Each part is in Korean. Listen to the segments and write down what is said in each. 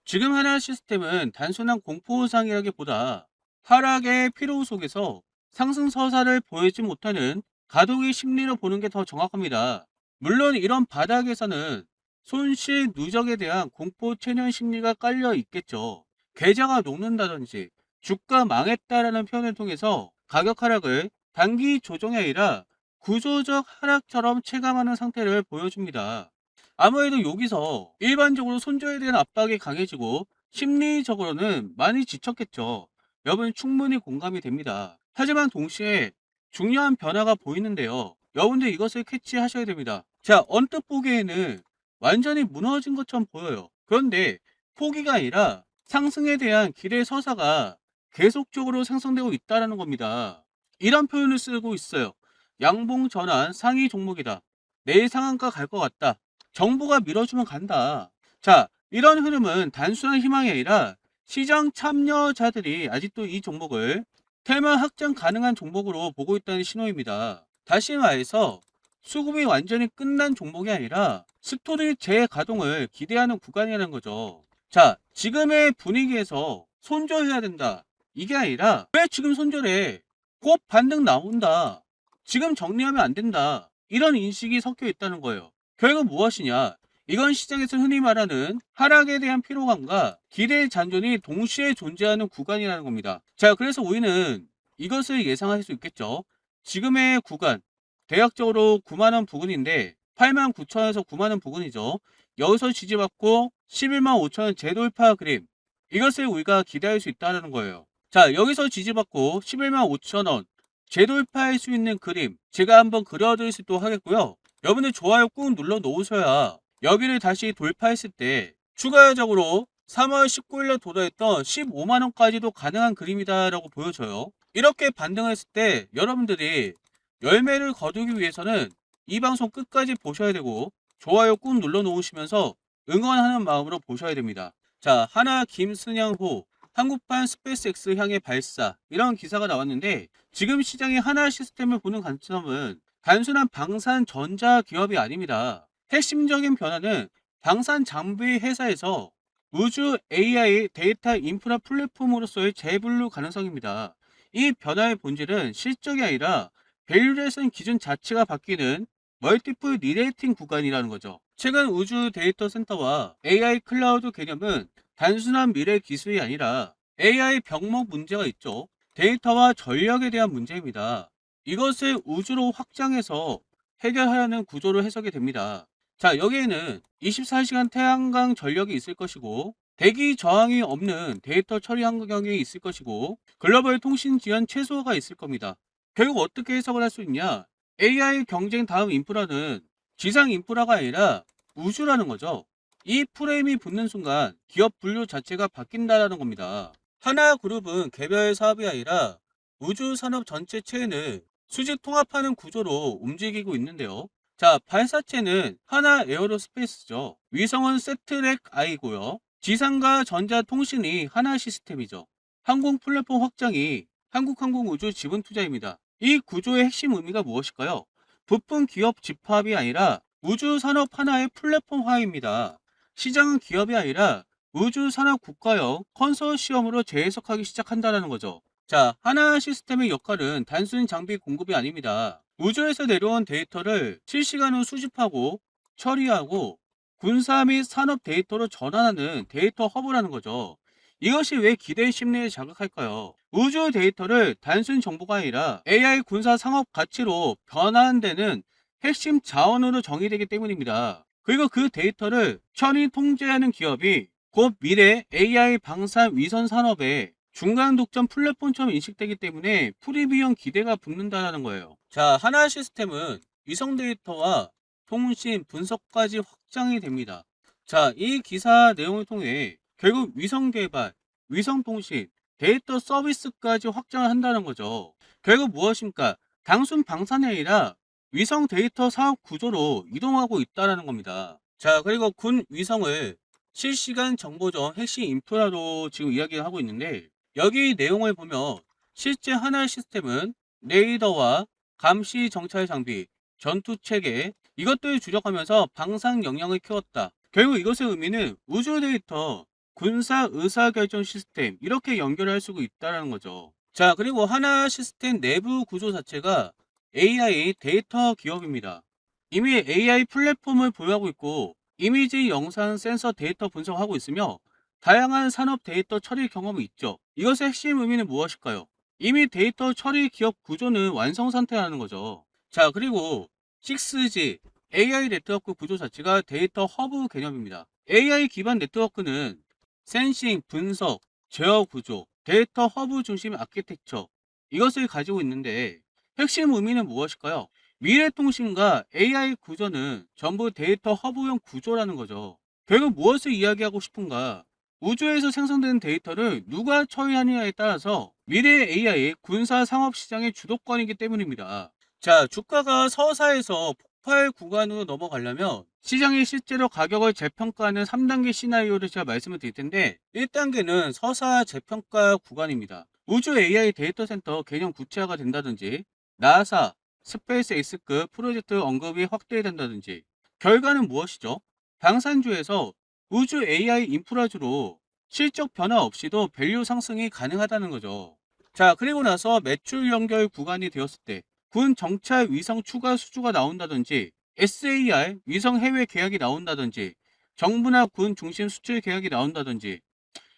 지금 하나 시스템은 단순한 공포상이라기보다 하락의 피로 속에서 상승서사를 보이지 못하는 가동의 심리를 보는 게 더 정확합니다. 물론 이런 바닥에서는 손실 누적에 대한 공포 체면 심리가 깔려 있겠죠. 계좌가 녹는다든지 주가 망했다라는 표현을 통해서 가격 하락을 단기 조정이 아니라 구조적 하락처럼 체감하는 상태를 보여줍니다. 아무래도 여기서 일반적으로 손절에 대한 압박이 강해지고 심리적으로는 많이 지쳤겠죠. 여러분 충분히 공감이 됩니다. 하지만 동시에 중요한 변화가 보이는데요. 여러분들 이것을 캐치하셔야 됩니다. 자, 언뜻 보기에는 완전히 무너진 것처럼 보여요. 그런데 포기가 아니라 상승에 대한 기대 서사가 계속적으로 상승되고 있다는 겁니다. 이런 표현을 쓰고 있어요. 양봉 전환 상위 종목이다. 내일 상한가 갈 것 같다. 정부가 밀어주면 간다. 자, 이런 흐름은 단순한 희망이 아니라 시장 참여자들이 아직도 이 종목을 테마 확장 가능한 종목으로 보고 있다는 신호입니다. 다시 말해서 수급이 완전히 끝난 종목이 아니라 스토리 재가동을 기대하는 구간이라는 거죠. 자, 지금의 분위기에서 손절해야 된다. 이게 아니라 왜 지금 손절해? 곧 반등 나온다. 지금 정리하면 안 된다. 이런 인식이 섞여 있다는 거예요. 결국 무엇이냐? 이건 시장에서 흔히 말하는 하락에 대한 피로감과 기대의 잔존이 동시에 존재하는 구간이라는 겁니다. 자, 그래서 우리는 이것을 예상할 수 있겠죠. 지금의 구간, 대략적으로 9만원 부근인데 8만 9천원에서 9만원 부근이죠. 여기서 지지받고 11만 5천원 재돌파 그림, 이것을 우리가 기대할 수 있다는 거예요. 자, 여기서 지지받고 11만 5천원 재돌파할 수 있는 그림 제가 한번 그려드릴 수 있도록 하겠고요. 여러분들 좋아요 꾹 눌러 놓으셔야 여기를 다시 돌파했을 때 추가적으로 3월 19일에 도달했던 15만원까지도 가능한 그림이다 라고 보여져요. 이렇게 반등했을 때 여러분들이 열매를 거두기 위해서는 이 방송 끝까지 보셔야 되고 좋아요 꾹 눌러 놓으시면서 응원하는 마음으로 보셔야 됩니다. 자, 하나 김승양호 한국판 스페이스X 향의 발사, 이런 기사가 나왔는데 지금 시장의 하나 시스템을 보는 관점은 단순한 방산 전자 기업이 아닙니다. 핵심적인 변화는 방산 장비 회사에서 우주 AI 데이터 인프라 플랫폼으로서의 재분류 가능성입니다. 이 변화의 본질은 실적이 아니라 밸류레이션 기준 자체가 바뀌는 멀티플 리레이팅 구간이라는 거죠. 최근 우주 데이터 센터와 AI 클라우드 개념은 단순한 미래 기술이 아니라 AI 병목 문제가 있죠. 데이터와 전력에 대한 문제입니다. 이것을 우주로 확장해서 해결하려는 구조로 해석이 됩니다. 자, 여기에는 24시간 태양광 전력이 있을 것이고 대기 저항이 없는 데이터 처리 환경이 있을 것이고 글로벌 통신 지원 최소화가 있을 겁니다. 결국 어떻게 해석을 할 수 있냐? AI 경쟁 다음 인프라는 지상 인프라가 아니라 우주라는 거죠. 이 프레임이 붙는 순간 기업 분류 자체가 바뀐다는 겁니다. 하나그룹은 개별 사업이 아니라 우주 산업 전체 체인을 수직 통합하는 구조로 움직이고 있는데요. 자, 발사체는 하나 에어로스페이스죠. 위성은 세트렉 I고요. 지상과 전자통신이 하나 시스템이죠. 항공 플랫폼 확장이 한국항공우주 지분 투자입니다. 이 구조의 핵심 의미가 무엇일까요? 부품 기업 집합이 아니라 우주 산업 하나의 플랫폼화입니다. 시장은 기업이 아니라 우주 산업 국가형 컨소시엄으로 재해석하기 시작한다는 거죠. 자, 하나 시스템의 역할은 단순 장비 공급이 아닙니다. 우주에서 내려온 데이터를 실시간으로 수집하고 처리하고 군사 및 산업 데이터로 전환하는 데이터 허브라는 거죠. 이것이 왜 기대 심리를 자극할까요? 우주 데이터를 단순 정보가 아니라 AI 군사 상업 가치로 변환되는 핵심 자원으로 정의되기 때문입니다. 그리고 그 데이터를 편히 통제하는 기업이 곧 미래 AI 방산 위선 산업의 중간 독점 플랫폼처럼 인식되기 때문에 프리미엄 기대가 붙는다는 거예요. 자, 하나 시스템은 위성 데이터와 통신 분석까지 확장이 됩니다. 자, 이 기사 내용을 통해 결국 위성 개발, 위성 통신, 데이터 서비스까지 확장을 한다는 거죠. 결국 무엇입니까? 단순 방산이 아니라 위성 데이터 사업 구조로 이동하고 있다는 겁니다. 자, 그리고 군 위성을 실시간 정보전 핵심 인프라로 지금 이야기를 하고 있는데 여기 내용을 보면 실제 하나의 시스템은 레이더와 감시 정찰 장비, 전투 체계 이것들을 주력하면서 방산 역량을 키웠다. 결국 이것의 의미는 우주 데이터, 군사 의사결정 시스템 이렇게 연결할 수가 있다는 거죠. 자, 그리고 하나 시스템 내부 구조 자체가 AI 데이터 기업입니다. 이미 AI 플랫폼을 보유하고 있고 이미지, 영상, 센서 데이터 분석하고 있으며 다양한 산업 데이터 처리 경험이 있죠. 이것의 핵심 의미는 무엇일까요? 이미 데이터 처리 기업 구조는 완성 상태라는 거죠. 자, 그리고 6G AI 네트워크 구조 자체가 데이터 허브 개념입니다. AI 기반 네트워크는 센싱, 분석, 제어 구조, 데이터 허브 중심 아키텍처 이것을 가지고 있는데 핵심 의미는 무엇일까요? 미래통신과 AI 구조는 전부 데이터 허브형 구조라는 거죠. 결국 무엇을 이야기하고 싶은가? 우주에서 생성된 데이터를 누가 처리하느냐에 따라서 미래 AI 군사 상업 시장의 주도권이기 때문입니다. 자, 주가가 서사에서 폭발 구간으로 넘어가려면 시장이 실제로 가격을 재평가하는 3단계 시나리오를 제가 말씀을 드릴 텐데 1단계는 서사 재평가 구간입니다. 우주 AI 데이터 센터 개념 구체화가 된다든지 나사, 스페이스X급 프로젝트 언급이 확대된다든지 결과는 무엇이죠? 방산주에서 우주 AI 인프라주로 실적 변화 없이도 밸류 상승이 가능하다는 거죠. 자, 그리고 나서 매출 연결 구간이 되었을 때 군 정찰 위성 추가 수주가 나온다든지 SAR 위성 해외 계약이 나온다든지 정부나 군 중심 수출 계약이 나온다든지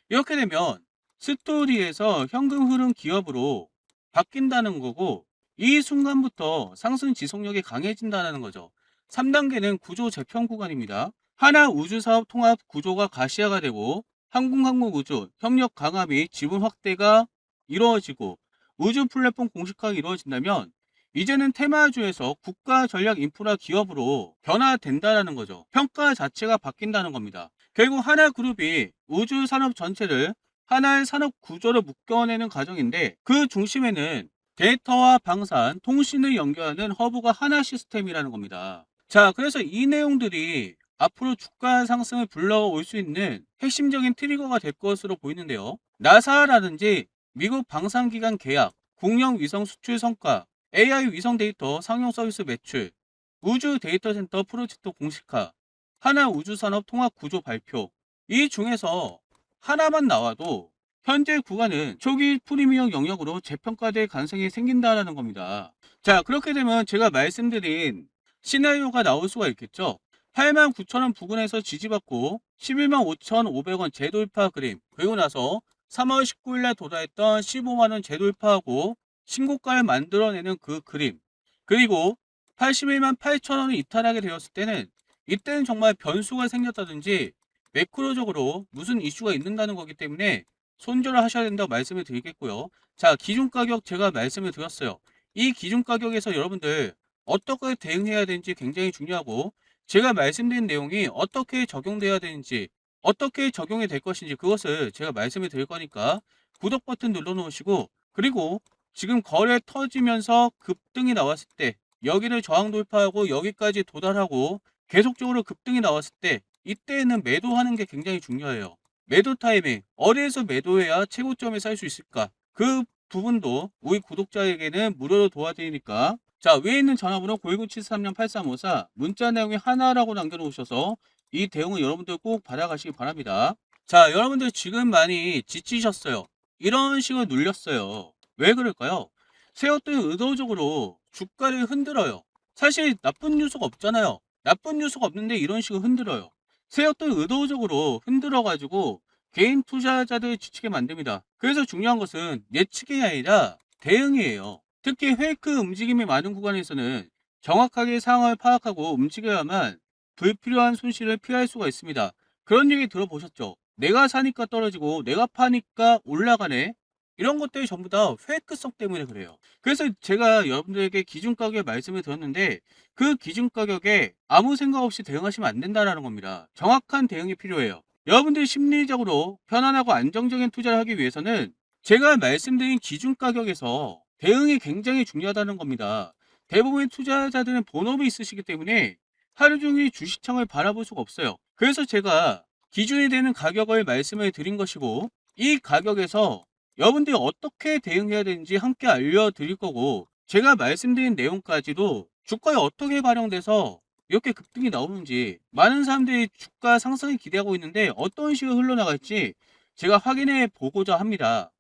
이렇게 되면 스토리에서 현금 흐름 기업으로 바뀐다는 거고 이 순간부터 상승 지속력이 강해진다는 거죠. 3단계는 구조 재편 구간입니다. 하나 우주사업 통합 구조가 가시화가 되고 항공우주 협력 강화 및 지분 확대가 이루어지고 우주 플랫폼 공식화가 이루어진다면 이제는 테마주에서 국가 전략 인프라 기업으로 변화된다는 거죠. 평가 자체가 바뀐다는 겁니다. 결국 하나그룹이 우주 산업 전체를 하나의 산업 구조로 묶어내는 과정인데 그 중심에는 데이터와 방산, 통신을 연결하는 허브가 하나 시스템이라는 겁니다. 자, 그래서 이 내용들이 앞으로 주가 상승을 불러올 수 있는 핵심적인 트리거가 될 것으로 보이는데요. 나사라든지 미국 방산기관 계약, 국영 위성 수출 성과, AI 위성 데이터 상용 서비스 매출, 우주 데이터 센터 프로젝트 공식화, 하나 우주산업 통합 구조 발표. 이 중에서 하나만 나와도 현재 구간은 초기 프리미엄 영역으로 재평가될 가능성이 생긴다는 겁니다. 자, 그렇게 되면 제가 말씀드린 시나리오가 나올 수가 있겠죠. 89,000원 부근에서 지지받고 11만 5,500원 재돌파 그림, 그리고 나서 3월 19일날 도달했던 15만원 재돌파하고 신고가를 만들어내는 그 그림, 그리고 81만 8천원을 이탈하게 되었을 때는 이때는 정말 변수가 생겼다든지 매크로적으로 무슨 이슈가 있는다는 거기 때문에 손절을 하셔야 된다고 말씀을 드리겠고요. 자, 기준 가격 제가 말씀을 드렸어요. 이 기준 가격에서 여러분들 어떻게 대응해야 되는지 굉장히 중요하고 제가 말씀드린 내용이 어떻게 적용돼야 되는지 어떻게 적용이 될 것인지 그것을 제가 말씀을 드릴 거니까 구독 버튼 눌러 놓으시고 그리고 지금 거래 터지면서 급등이 나왔을 때 여기를 저항 돌파하고 여기까지 도달하고 계속적으로 급등이 나왔을 때 이때는 매도하는 게 굉장히 중요해요. 매도 타이밍 어디에서 매도해야 최고점에 살 수 있을까? 그 부분도 우리 구독자에게는 무료로 도와드리니까 자, 위에 있는 전화번호 01073-8354 문자 내용이 하나라고 남겨놓으셔서 이 대응을 여러분들 꼭 받아가시기 바랍니다. 자, 여러분들 지금 많이 지치셨어요. 이런 식으로 눌렸어요. 왜 그럴까요? 세력들이 의도적으로 주가를 흔들어요. 사실 나쁜 뉴스가 없잖아요. 나쁜 뉴스가 없는데 이런 식으로 흔들어요. 세력들이 의도적으로 흔들어가지고 개인 투자자들 지치게 만듭니다. 그래서 중요한 것은 예측이 아니라 대응이에요. 특히 페이크 움직임이 많은 구간에서는 정확하게 상황을 파악하고 움직여야만 불필요한 손실을 피할 수가 있습니다. 그런 얘기 들어보셨죠? 내가 사니까 떨어지고 내가 파니까 올라가네. 이런 것들이 전부 다 페이크성 때문에 그래요. 그래서 제가 여러분들에게 기준 가격에 말씀을 드렸는데 그 기준 가격에 아무 생각 없이 대응하시면 안 된다는 겁니다. 정확한 대응이 필요해요. 여러분들이 심리적으로 편안하고 안정적인 투자를 하기 위해서는 제가 말씀드린 기준 가격에서 대응이 굉장히 중요하다는 겁니다. 대부분의 투자자들은 본업이 있으시기 때문에 하루 종일 주식창을 바라볼 수가 없어요. 그래서 제가 기준이 되는 가격을 말씀을 드린 것이고 이 가격에서 여러분들이 어떻게 대응해야 되는지 함께 알려드릴 거고 제가 말씀드린 내용까지도 주가에 어떻게 반영돼서 이렇게 급등이 나오는지, 많은 사람들이 주가 상승을 기대하고 있는데 어떤 식으로 흘러나갈지 제가 확인해 보고자 합니다.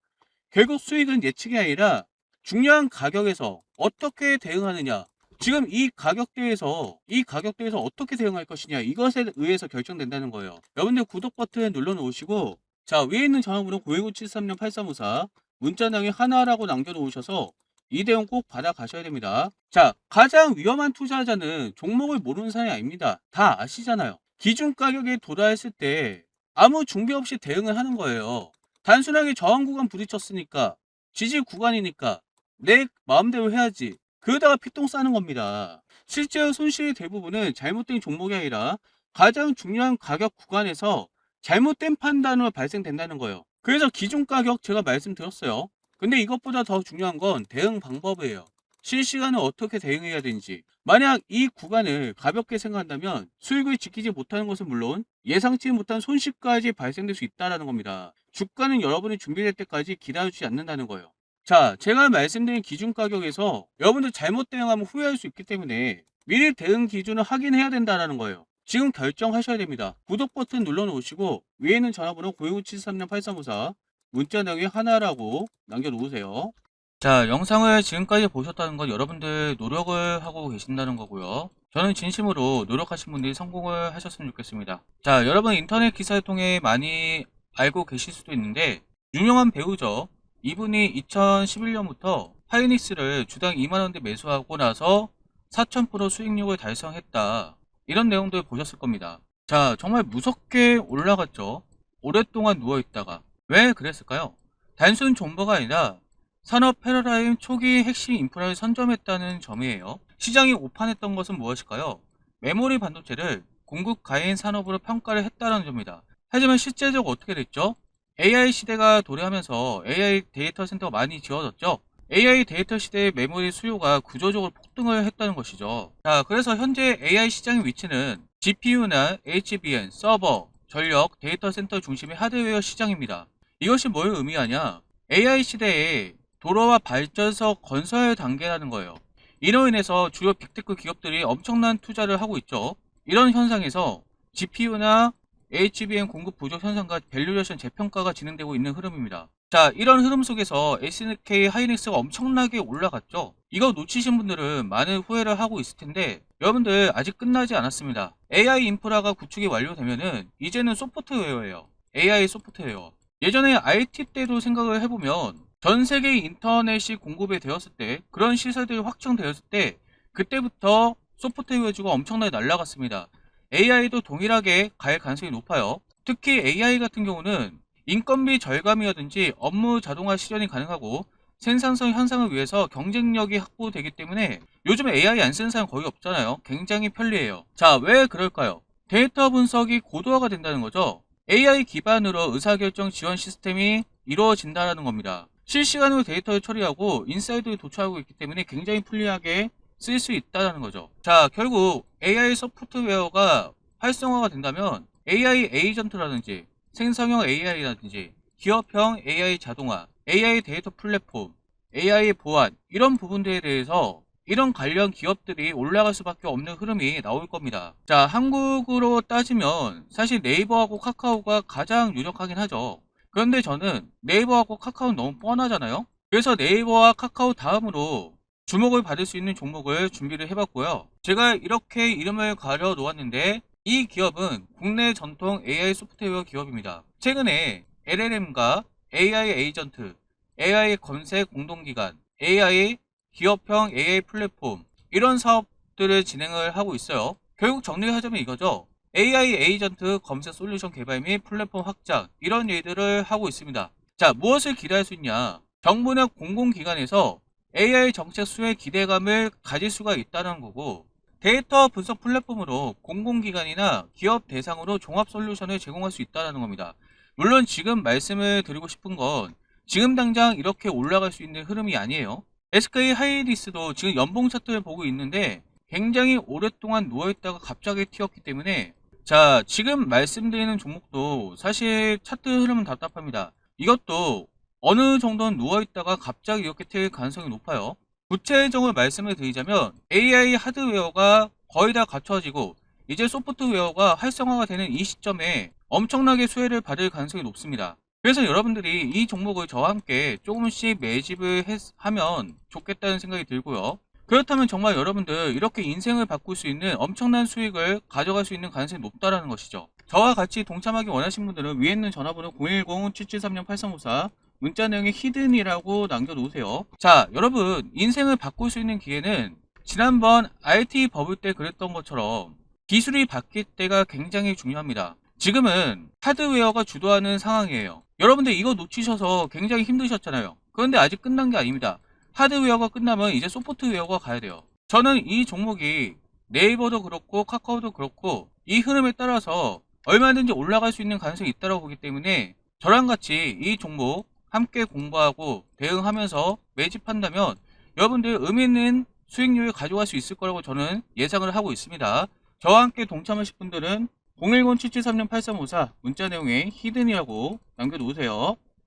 결국 수익은 예측이 아니라 중요한 가격에서 어떻게 대응하느냐, 지금 이 가격대에서 어떻게 대응할 것이냐, 이것에 의해서 결정된다는 거예요. 여러분들 구독 버튼 눌러 놓으시고, 자, 위에 있는 전화번호 01073-8354 문자낭에 하나라고 남겨 놓으셔서 이 내용 꼭 받아 가셔야 됩니다. 자, 가장 위험한 투자자는 종목을 모르는 사람이 아닙니다. 다 아시잖아요. 기준 가격에 도달했을 때 아무 준비 없이 대응을 하는 거예요. 단순하게 저항 구간 부딪혔으니까, 지지 구간이니까 내 마음대로 해야지, 그러다가 피똥 싸는 겁니다. 실제로 손실의 대부분은 잘못된 종목이 아니라 가장 중요한 가격 구간에서 잘못된 판단으로 발생된다는 거예요. 그래서 기준 가격 제가 말씀드렸어요. 근데 이것보다 더 중요한 건 대응 방법이에요. 실시간을 어떻게 대응해야 되는지. 만약 이 구간을 가볍게 생각한다면 수익을 지키지 못하는 것은 물론 예상치 못한 손실까지 발생될 수 있다는 겁니다. 주가는 여러분이 준비될 때까지 기다려주지 않는다는 거예요. 자, 제가 말씀드린 기준 가격에서 여러분들 잘못 대응하면 후회할 수 있기 때문에 미리 대응 기준을 확인해야 된다는 거예요. 지금 결정하셔야 됩니다. 구독 버튼 눌러 놓으시고 위에 있는 전화번호 01073-8354 문자 내용이 하나라고 남겨 놓으세요. 자, 영상을 지금까지 보셨다는 건 여러분들 노력을 하고 계신다는 거고요. 저는 진심으로 노력하신 분들이 성공을 하셨으면 좋겠습니다. 자, 여러분 인터넷 기사를 통해 많이 알고 계실 수도 있는데, 유명한 배우죠. 이분이 2011년부터 하이닉스를 주당 2만원대 매수하고 나서 4000% 수익률을 달성했다, 이런 내용들 보셨을 겁니다. 자, 정말 무섭게 올라갔죠. 오랫동안 누워있다가. 왜 그랬을까요? 단순 존버가 아니라 산업 패러다임 초기 핵심 인프라를 선점했다는 점이에요. 시장이 오판했던 것은 무엇일까요? 메모리 반도체를 공급 가인 산업으로 평가를 했다는 점입니다. 하지만 실제적으로 어떻게 됐죠? AI 시대가 도래하면서 AI 데이터 센터가 많이 지어졌죠. AI 데이터 시대의 메모리 수요가 구조적으로 폭등을 했다는 것이죠. 자, 그래서 현재 AI 시장의 위치는 GPU나 HBM, 서버, 전력, 데이터 센터 중심의 하드웨어 시장입니다. 이것이 뭘 의미하냐? AI 시대에 도로와 발전소 건설 단계라는 거예요. 이로 인해서 주요 빅테크 기업들이 엄청난 투자를 하고 있죠. 이런 현상에서 GPU나 HBM 공급 부족 현상과 밸류레이션 재평가가 진행되고 있는 흐름입니다. 자, 이런 흐름 속에서 SK 하이닉스가 엄청나게 올라갔죠. 이거 놓치신 분들은 많은 후회를 하고 있을 텐데, 여러분들 아직 끝나지 않았습니다. AI 인프라가 구축이 완료되면은 이제는 소프트웨어예요. AI 소프트웨어. 예전에 IT 때도 생각을 해보면 전 세계 인터넷이 공급이 되었을 때, 그런 시설들이 확정되었을 때, 그때부터 소프트웨어주가 엄청나게 날아갔습니다. AI도 동일하게 갈 가능성이 높아요. 특히 AI 같은 경우는 인건비 절감이라든지 업무 자동화 실현이 가능하고 생산성 향상을 위해서 경쟁력이 확보되기 때문에 요즘 AI 안 쓰는 사람 거의 없잖아요. 굉장히 편리해요. 자, 왜 그럴까요? 데이터 분석이 고도화가 된다는 거죠. AI 기반으로 의사결정 지원 시스템이 이루어진다는 겁니다. 실시간으로 데이터를 처리하고 인사이트를 도출하고 있기 때문에 굉장히 편리하게 쓸 수 있다는 거죠. 자, 결국 AI 소프트웨어가 활성화가 된다면 AI 에이전트라든지 생성형 AI라든지 기업형 AI 자동화, AI 데이터 플랫폼, AI 보안, 이런 부분들에 대해서 이런 관련 기업들이 올라갈 수밖에 없는 흐름이 나올 겁니다. 자, 한국으로 따지면 사실 네이버하고 카카오가 가장 유력하긴 하죠. 그런데 저는 네이버하고 카카오는 너무 뻔하잖아요. 그래서 네이버와 카카오 다음으로 주목을 받을 수 있는 종목을 준비를 해봤고요. 제가 이렇게 이름을 가려 놓았는데, 이 기업은 국내 전통 AI 소프트웨어 기업입니다. 최근에 LLM과 AI 에이전트, AI 검색 공동기관, AI 기업형 AI 플랫폼, 이런 사업들을 진행을 하고 있어요. 결국 정리하자면 이거죠. AI 에이전트 검색 솔루션 개발 및 플랫폼 확장, 이런 일들을 하고 있습니다. 자, 무엇을 기대할 수 있냐? 정부나 공공기관에서 AI 정책 수요에 기대감을 가질 수가 있다는 거고, 데이터 분석 플랫폼으로 공공기관이나 기업 대상으로 종합 솔루션을 제공할 수 있다는 겁니다. 물론 지금 말씀을 드리고 싶은 건 지금 당장 이렇게 올라갈 수 있는 흐름이 아니에요. SK 하이닉스도 지금 연봉 차트를 보고 있는데 굉장히 오랫동안 누워있다가 갑자기 튀었기 때문에, 자, 지금 말씀드리는 종목도 사실 차트 흐름은 답답합니다. 이것도 어느 정도는 누워있다가 갑자기 이렇게 튈 가능성이 높아요. 구체적으로 말씀을 드리자면 AI 하드웨어가 거의 다 갖춰지고 이제 소프트웨어가 활성화가 되는 이 시점에 엄청나게 수혜를 받을 가능성이 높습니다. 그래서 여러분들이 이 종목을 저와 함께 조금씩 매집을 하면 좋겠다는 생각이 들고요. 그렇다면 정말 여러분들 이렇게 인생을 바꿀 수 있는 엄청난 수익을 가져갈 수 있는 가능성이 높다라는 것이죠. 저와 같이 동참하기 원하시는 분들은 위에 있는 전화번호 010-7736-8354 문자 내용에 히든이라고 남겨놓으세요. 자, 여러분 인생을 바꿀 수 있는 기회는 지난번 RT 버블 때 그랬던 것처럼 기술이 바뀔 때가 굉장히 중요합니다. 지금은 하드웨어가 주도하는 상황이에요. 여러분들 이거 놓치셔서 굉장히 힘드셨잖아요. 그런데 아직 끝난 게 아닙니다. 하드웨어가 끝나면 이제 소프트웨어가 가야 돼요. 저는 이 종목이 네이버도 그렇고 카카오도 그렇고 이 흐름에 따라서 얼마든지 올라갈 수 있는 가능성이 있다고 보기 때문에 저랑 같이 이 종목 함께 공부하고 대응하면서 매집한다면 여러분들 의미 있는 수익률을 가져갈 수 있을 거라고 저는 예상을 하고 있습니다. 저와 함께 동참하실 분들은 010-7736-8354 문자 내용에 히든이라고 남겨놓으세요.